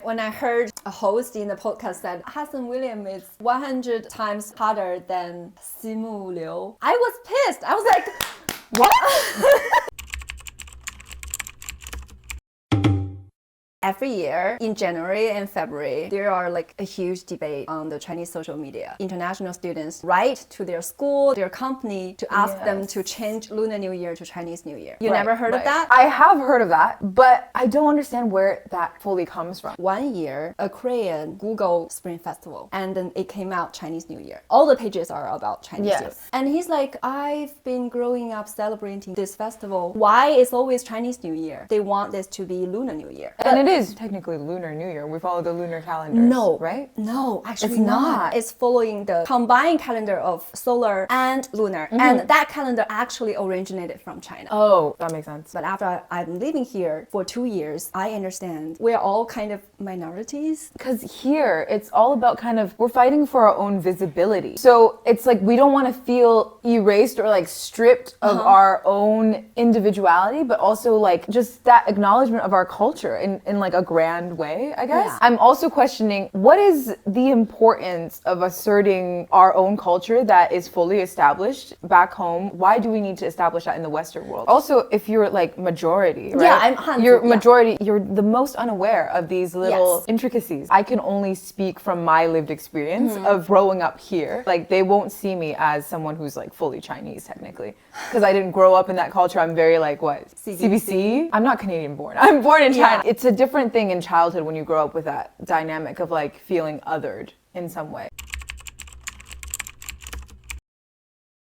When I heard a host in the podcast said Hassan William is 100 times harder than Simu Liu, I was pissed. I was like, what? Every year in January and February, there are like a huge debate on the Chinese social media. International students write to their school, their company to ask them to change Lunar New Year to Chinese New Year. You never heard of that? I have heard of that, but I don't understand where that fully comes from. One year, a Korean Google Spring Festival, and then it came out Chinese New Year. All the pages are about Chinese New Year. And he's like, I've been growing up celebrating this festival. Why is always Chinese New Year? They want this to be Lunar New Year. And it is technically Lunar New Year. We follow the lunar calendars. No, right? No, actually it's not. It's following the combined calendar of solar and lunar. And that calendar actually originated from China. Oh, that makes sense. But after I've been living here for 2 years, I understand we're all kind of minorities. Because here, it's all about we're fighting for our own visibility. So it's like we don't want to feel erased or like stripped of our own individuality, but also like just that acknowledgement of our culture in like a grand way, I guess. Yeah. I'm also questioning what is the importance of asserting our own culture that is fully established back home. Why do we need to establish that in the Western world? Also, if you're like majority, right? Yeah, I'm Han. You're majority, you're the most unaware of these little intricacies. I can only speak from my lived experience of growing up here. Like they won't see me as someone who's like fully Chinese technically. Because I didn't grow up in that culture. I'm very like what? CBC? I'm not Canadian born. I'm born in China. It's a different thing in childhood when you grow up with that dynamic of like feeling othered in some way.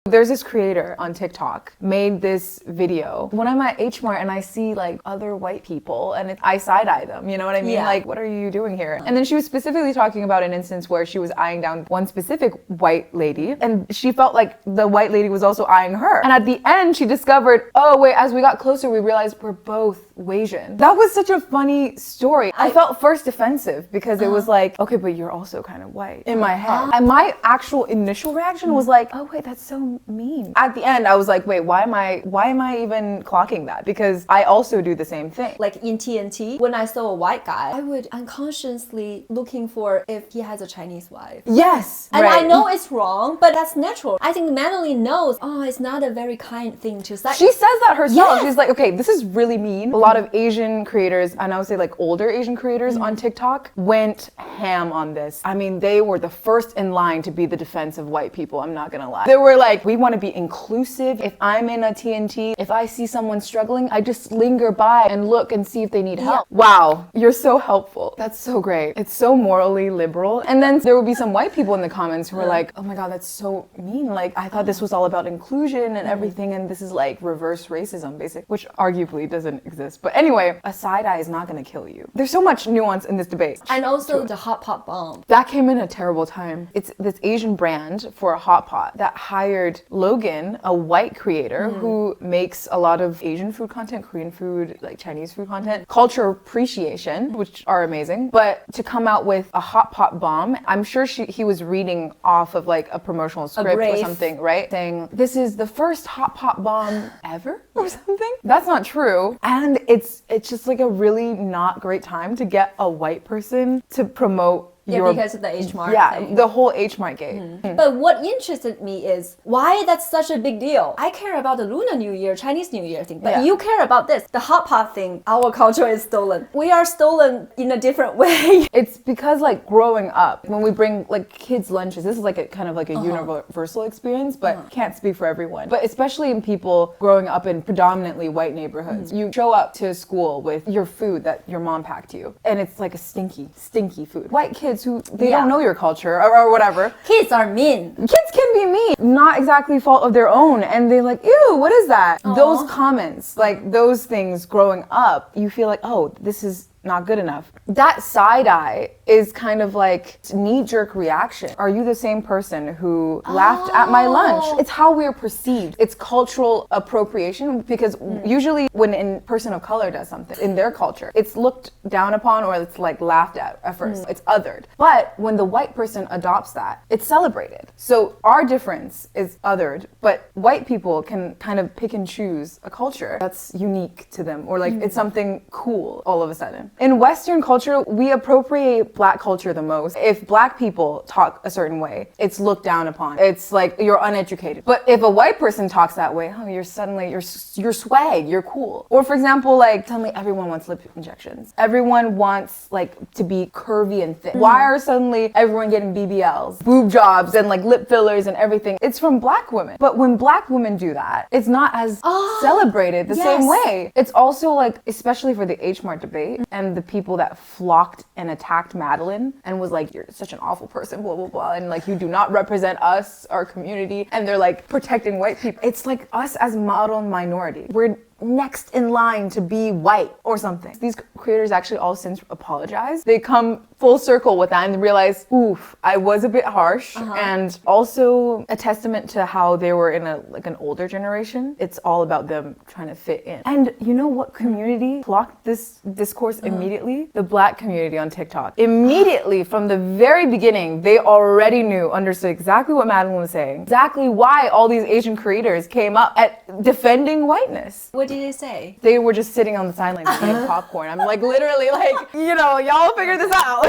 There's this creator on TikTok made this video. When I'm at H Mart and I see like other white people and I side-eye them, you know what I mean? Yeah. Like, what are you doing here? And then she was specifically talking about an instance where she was eyeing down one specific white lady and she felt like the white lady was also eyeing her. And at the end, she discovered, oh wait, as we got closer, we realized we're both Asian. That was such a funny story. I felt first defensive because it was like, okay, but you're also kind of white in my head. And my actual initial reaction was like, oh wait, that's so mean. At the end, I was like, wait, why am I even clocking that? Because I also do the same thing. Like in TNT, when I saw a white guy, I would unconsciously looking for if he has a Chinese wife. Yes. And I know it's wrong, but that's natural. I think Madeline knows, oh, it's not a very kind thing to say. She says that herself. She's like, okay, this is really mean. A lot of Asian creators, and I would say like older Asian creators on TikTok, went ham on this. I mean, they were the first in line to be the defense of white people, I'm not gonna lie. They were like, we want to be inclusive. If I'm in a TNT, if I see someone struggling, I just linger by and look and see if they need help. Wow, you're so helpful. That's so great. It's so morally liberal. And then there would be some white people in the comments who were like, oh my God, that's so mean. Like, I thought this was all about inclusion and everything, and this is like reverse racism, basically, which arguably doesn't exist. But anyway, a side eye is not going to kill you. There's so much nuance in this debate. And also the hot pot bomb. That came in a terrible time. It's this Asian brand for a hot pot that hired Logan, a white creator who makes a lot of Asian food content, Korean food, like Chinese food content, culture appreciation, which are amazing. But to come out with a hot pot bomb, I'm sure he was reading off of like a promotional script or something, right? Saying, this is the first hot pot bomb ever or something. That's not true. And it's just like a really not great time to get a white person to promote because of the H Mart thing. The whole H Mart gate. But what interested me is why that's such a big deal. I care about the Lunar New Year, Chinese New Year thing, but you care about this. The hot pot thing, our culture is stolen. We are stolen in a different way. It's because like growing up, when we bring like kids lunches, this is like a kind of like a universal experience, but can't speak for everyone. But especially in people growing up in predominantly white neighborhoods, you show up to school with your food that your mom packed you, and it's like a stinky food. White kids who they don't know your culture or whatever. Kids are mean. Kids can be mean, not exactly fault of their own, and they're like, ew, what is that? Those comments, like those things growing up, you feel like, oh, this is not good enough. That side eye is kind of like knee-jerk reaction. Are you the same person who laughed at my lunch? It's how we're perceived. It's cultural appropriation because usually when a person of color does something in their culture, it's looked down upon or it's like laughed at first. It's othered. But when the white person adopts that, it's celebrated. So our difference is othered, but white people can kind of pick and choose a culture that's unique to them or like it's something cool all of a sudden. American. In Western culture, we appropriate Black culture the most. If Black people talk a certain way, it's looked down upon. It's like you're uneducated. But if a white person talks that way, oh, you're swag, you're cool. Or for example, like suddenly everyone wants lip injections. Everyone wants like to be curvy and fit. Why are suddenly everyone getting BBLs, boob jobs, and like lip fillers and everything? It's from Black women. But when Black women do that, it's not as celebrated the same way. It's also like, especially for the Mart debate and the people that flocked and attacked Madeline and was like, you're such an awful person, blah, blah, blah. And like, you do not represent us, our community. And they're like protecting white people. It's like us as model minority. We're next in line to be white or something. These creators actually all since apologize. They come full circle with that and realize, oof, I was a bit harsh. And also a testament to how they were in an older generation. It's all about them trying to fit in. And you know what community blocked this discourse immediately? The Black community on TikTok. Immediately from the very beginning, they already understood exactly what Madeline was saying, exactly why all these Asian creators came up at defending whiteness. What did they say? They were just sitting on the sidelines eating popcorn. I'm like, literally, like, y'all figure this out.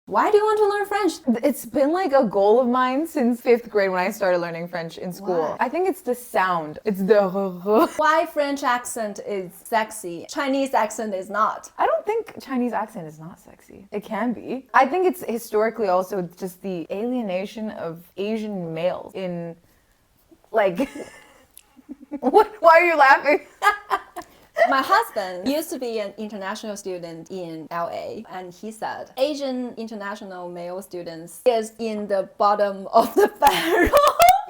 Why do you want to learn French? It's been like a goal of mine since 5th grade when I started learning French in school. Why? I think it's the sound. It's the Why French accent is sexy, Chinese accent is not? I don't think Chinese accent is not sexy. It can be. I think it's historically also just the alienation of Asian males in like what? Why are you laughing? My husband used to be an international student in LA, and he said Asian international male students is in the bottom of the barrel.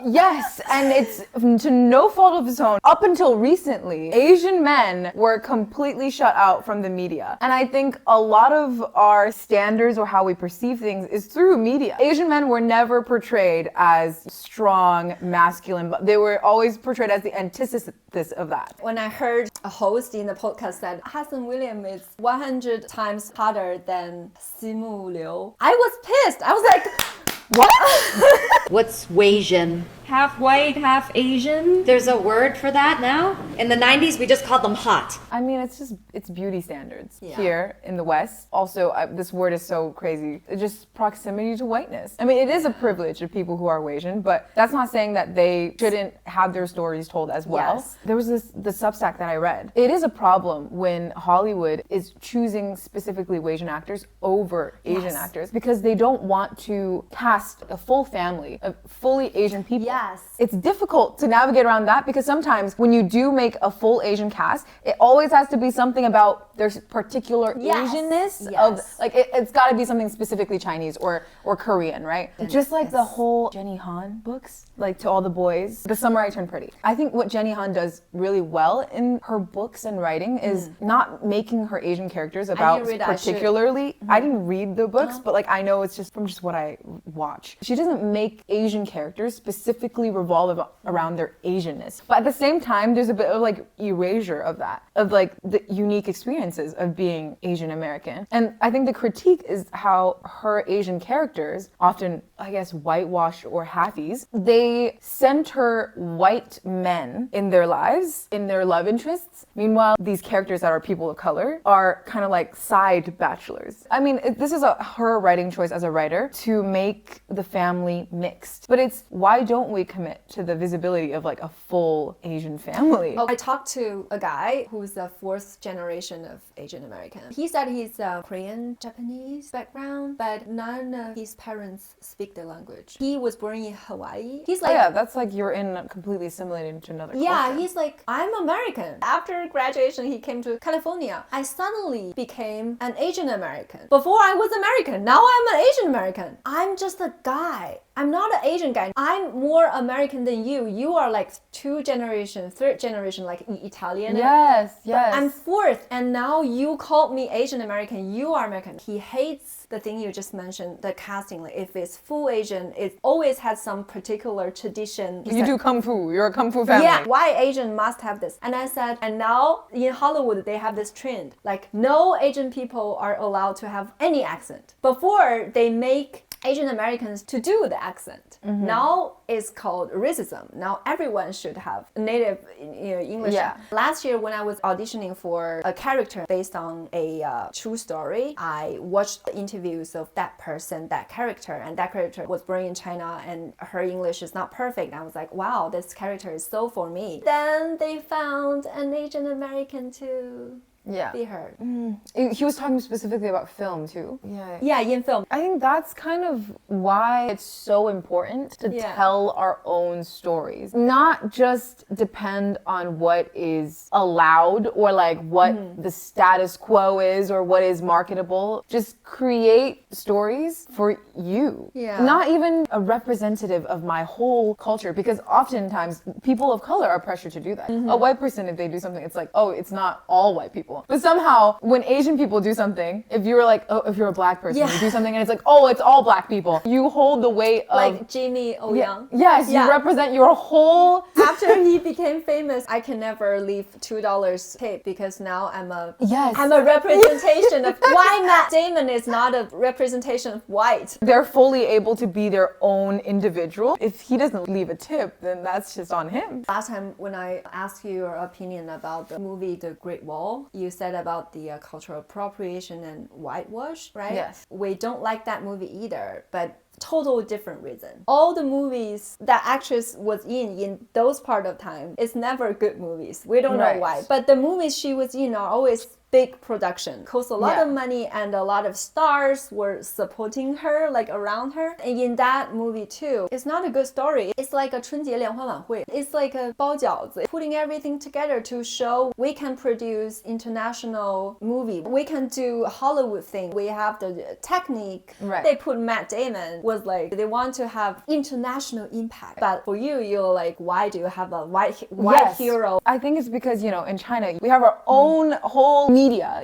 Yes, and it's to no fault of his own. Up until recently, Asian men were completely shut out from the media. And I think a lot of our standards or how we perceive things is through media. Asian men were never portrayed as strong, masculine, but they were always portrayed as the antithesis of that. When I heard a host in the podcast said Hassan William is 100 times hotter than Simu Liu, I was pissed. I was like, what? What's Wasian? Half white, half Asian. There's a word for that now? In the 90s, we just called them hot. I mean, it's beauty standards here in the West. Also, this word is so crazy. It's just proximity to whiteness. I mean, it is a privilege of people who are Asian, but that's not saying that they shouldn't have their stories told as well. Yes. There was the Substack that I read. It is a problem when Hollywood is choosing specifically Asian actors over Asian actors because they don't want to cast a full family of fully Asian people. Yes. It's difficult to navigate around that because sometimes when you do make a full Asian cast, it always has to be something about their particular Asianness of like it's got to be something specifically Chinese or Korean, right? Just like the whole Jenny Han books, like To All the Boys, The Summer I Turned Pretty. I think what Jenny Han does really well in her books and writing is not making her Asian characters about particularly. I didn't read the books, but like I know it's just from what I watch. She doesn't make Asian characters specifically revolve around their Asianness. But at the same time, there's a bit of like erasure of that, of like the unique experiences of being Asian American. And I think the critique is how her Asian characters, often, I guess, whitewashed or halfies, they center white men in their lives, in their love interests. Meanwhile, these characters that are people of color are kind of like side bachelors. I mean, this is her writing choice as a writer to make the family mixed. But it's why don't we commit to the visibility of like a full Asian family? I talked to a guy who's the 4th generation of Asian American. He said he's a Korean Japanese background, but none of his parents speak the language. He was born in Hawaii. He's like, that's like you're completely assimilated into another culture. Yeah, he's like, I'm American. After graduation, he came to California. I suddenly became an Asian American. Before I was American, now I'm an Asian American. I'm just a guy. I'm not an Asian guy. I'm more American than you. You are like 2 generation, 3rd generation, like Italian. Yes. But I'm 4th, and now you called me Asian American. You are American. He hates the thing you just mentioned, the casting. Like if it's full Asian, it always has some particular tradition. You do Kung Fu. You're a Kung Fu family. Yeah, why Asian must have this? And I said, and now in Hollywood, they have this trend. Like no Asian people are allowed to have any accent. Before, they make Asian Americans to do the accent. Now it's called racism. Now everyone should have native English. Yeah. Last year when I was auditioning for a character based on a true story, I watched the interviews of that person, that character, and that character was born in China and her English is not perfect. I was like, wow, this character is so for me. Then they found an Asian American to be heard. He was talking specifically about film too. Yeah, in film. I think that's kind of why it's so important to tell our own stories. Not just depend on what is allowed or like what the status quo is or what is marketable. Just create stories for you. Yeah. Not even a representative of my whole culture, because oftentimes people of color are pressured to do that. A white person, if they do something, it's like, oh, it's not all white people. But somehow, when Asian people do something, if you're like, oh, if you're a black person, you do something and it's like, oh, it's all black people. You hold the weight of... Like Jimmy O Yang. Yes, you represent your whole... After he became famous, I can never leave $2 tip because now I'm a representation of why Matt Damon is not a representation of white. They're fully able to be their own individual. If he doesn't leave a tip, then that's just on him. Last time when I asked you your opinion about the movie The Great Wall, you said about the cultural appropriation and whitewash, right? Yes. We don't like that movie either, but total different reason. All the movies that actress was in those part of time is never good movies. We don't know why. But the movies she was in are always big production, cost a lot of money, and a lot of stars were supporting her, like around her. And in that movie too, it's not a good story. It's like a 春节联欢晚会. It's like a 包饺子, putting everything together to show we can produce international movie. We can do Hollywood thing. We have the technique. They put Matt Damon was like, they want to have international impact. But for you, you're like, why do you have a white hero? I think it's because, in China, we have our own whole media,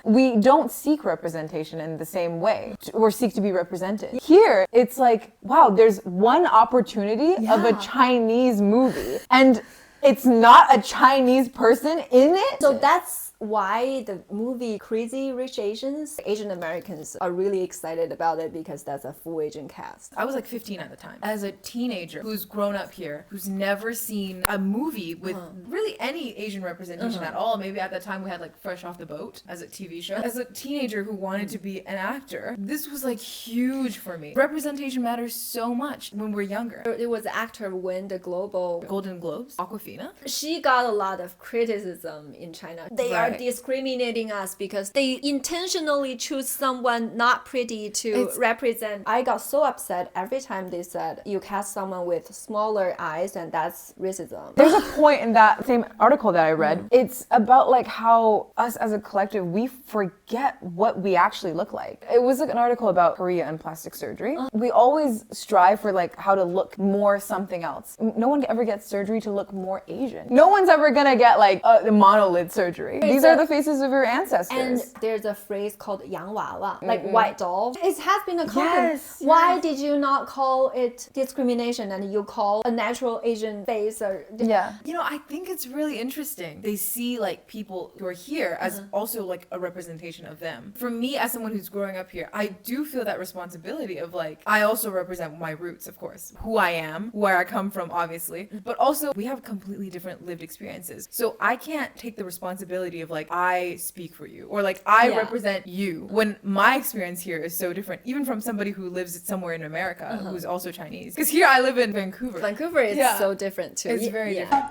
we don't seek representation in the same way or seek to be represented. Here, it's like, wow, there's one opportunity of a Chinese movie and it's not a Chinese person in it. So that's why the movie Crazy Rich Asians, Asian Americans are really excited about it because that's a full Asian cast. I was like 15 at the time. As a teenager who's grown up here, who's never seen a movie with really any Asian representation at all. Maybe at that time we had like Fresh Off the Boat as a TV show. As a teenager who wanted to be an actor, this was like huge for me. Representation matters so much when we're younger. It was an actor win the global Golden Globes, Awkwafina. She got a lot of criticism in China. They are discriminating us because they intentionally choose someone not pretty to represent. I got so upset every time they said you cast someone with smaller eyes and that's racism. There's a point in that same article that I read. It's about like how us as a collective, we forget what we actually look like. It was like an article about Korea and plastic surgery. We always strive for like how to look more something else. No one ever gets surgery to look more Asian. No one's ever gonna get like the monolid surgery. These are the faces of your ancestors. And there's a phrase called yang wawa, like white doll. It has been a compliment. Why did you not call it discrimination and you call a natural Asian face? Or I think it's really interesting. They see like people who are here as also like a representation of them. For me, as someone who's growing up here, I do feel that responsibility of like, I also represent my roots, of course, who I am, where I come from, obviously, but also we have completely different lived experiences. So I can't take the responsibility of like, I speak for you or like I represent you when my experience here is so different, even from somebody who lives somewhere in America who's also Chinese. Because here I live in Vancouver. Vancouver is so different too. It's very different.